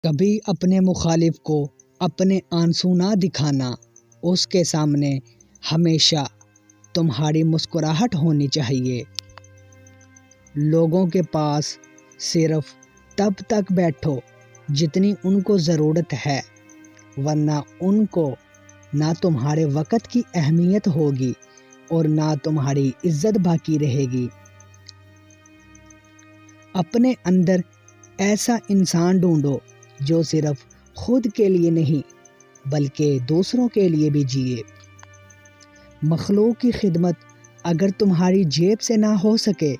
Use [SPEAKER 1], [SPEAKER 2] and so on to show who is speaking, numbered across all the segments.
[SPEAKER 1] کبھی اپنے مخالف کو اپنے آنسو نہ دکھانا، اس کے سامنے ہمیشہ تمہاری مسکراہٹ ہونی چاہیے۔ لوگوں کے پاس صرف تب تک بیٹھو جتنی ان کو ضرورت ہے، ورنہ ان کو نہ تمہارے وقت کی اہمیت ہوگی اور نہ تمہاری عزت باقی رہے گی۔ اپنے اندر ایسا انسان ڈھونڈو جو صرف خود کے لیے نہیں بلکہ دوسروں کے لیے بھی جیے۔ مخلوق کی خدمت اگر تمہاری جیب سے نہ ہو سکے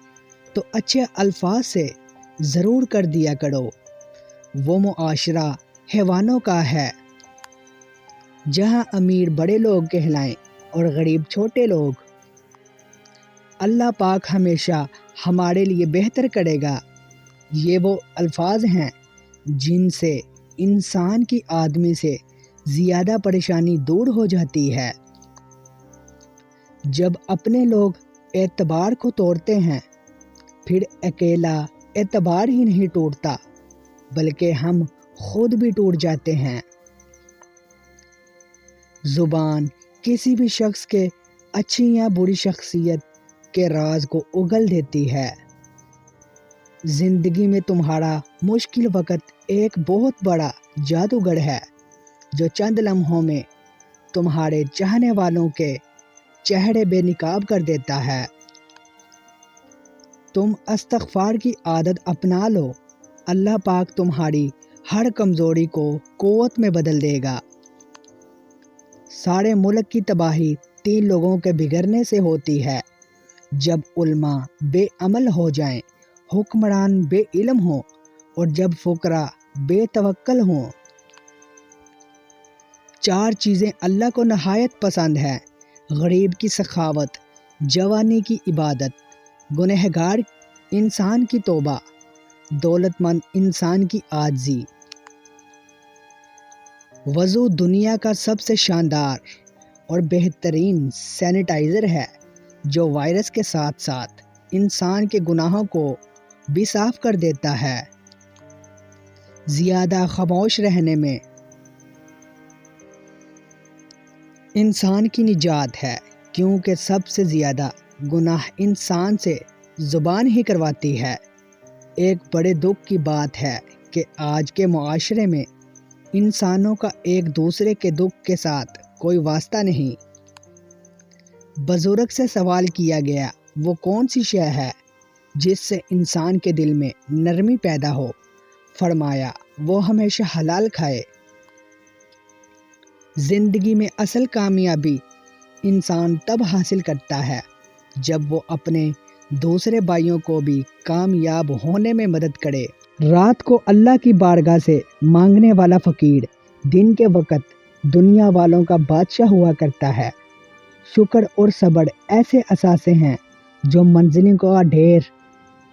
[SPEAKER 1] تو اچھے الفاظ سے ضرور کر دیا کرو۔ وہ معاشرہ حیوانوں کا ہے جہاں امیر بڑے لوگ کہلائیں اور غریب چھوٹے لوگ۔ اللہ پاک ہمیشہ ہمارے لیے بہتر کرے گا۔ یہ وہ الفاظ ہیں جن سے انسان کی آدمی سے زیادہ پریشانی دور ہو جاتی ہے۔ جب اپنے لوگ اعتبار کو توڑتے ہیں، پھر اکیلا اعتبار ہی نہیں ٹوٹتا بلکہ ہم خود بھی ٹوٹ جاتے ہیں۔ زبان کسی بھی شخص کے اچھی یا بری شخصیت کے راز کو اگل دیتی ہے۔ زندگی میں تمہارا مشکل وقت ایک بہت بڑا جادوگر ہے جو چند لمحوں میں تمہارے چاہنے والوں کے چہرے بے نقاب کر دیتا ہے۔ تم استغفار کی عادت اپنا لو، اللہ پاک تمہاری ہر کمزوری کو قوت میں بدل دے گا۔ سارے ملک کی تباہی 3 لوگوں کے بگڑنے سے ہوتی ہے: جب علماء بے عمل ہو جائیں، حکمران بے علم ہوں اور جب فقراء بے توکل ہوں۔ 4 چیزیں اللہ کو نہایت پسند ہیں: غریب کی سخاوت، جوانی کی عبادت، گنہگار انسان کی توبہ، دولت مند انسان کی عاجزی۔ وضو دنیا کا سب سے شاندار اور بہترین سینیٹائزر ہے جو وائرس کے ساتھ ساتھ انسان کے گناہوں کو بھی صاف کر دیتا ہے۔ زیادہ خاموش رہنے میں انسان کی نجات ہے، کیونکہ سب سے زیادہ گناہ انسان سے زبان ہی کرواتی ہے۔ ایک بڑے دکھ کی بات ہے کہ آج کے معاشرے میں انسانوں کا ایک دوسرے کے دکھ کے ساتھ کوئی واسطہ نہیں۔ بزرگ سے سوال کیا گیا، وہ کون سی شے ہے جس سے انسان کے دل میں نرمی پیدا ہو؟ فرمایا، وہ ہمیشہ حلال کھائے۔ زندگی میں اصل کامیابی انسان تب حاصل کرتا ہے جب وہ اپنے دوسرے بھائیوں کو بھی کامیاب ہونے میں مدد کرے۔ رات کو اللہ کی بارگاہ سے مانگنے والا فقیر دن کے وقت دنیا والوں کا بادشاہ ہوا کرتا ہے۔ شکر اور صبر ایسے اثاثے ہیں جو منزلوں کا ڈھیر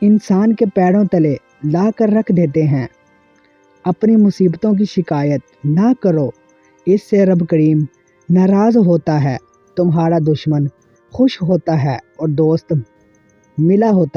[SPEAKER 1] انسان کے پیروں تلے لا کر رکھ دیتے ہیں۔ اپنی مصیبتوں کی شکایت نہ کرو، اس سے رب کریم ناراض ہوتا ہے۔ تمہارا دشمن خوش ہوتا ہے اور دوست ملا ہوتا ہے۔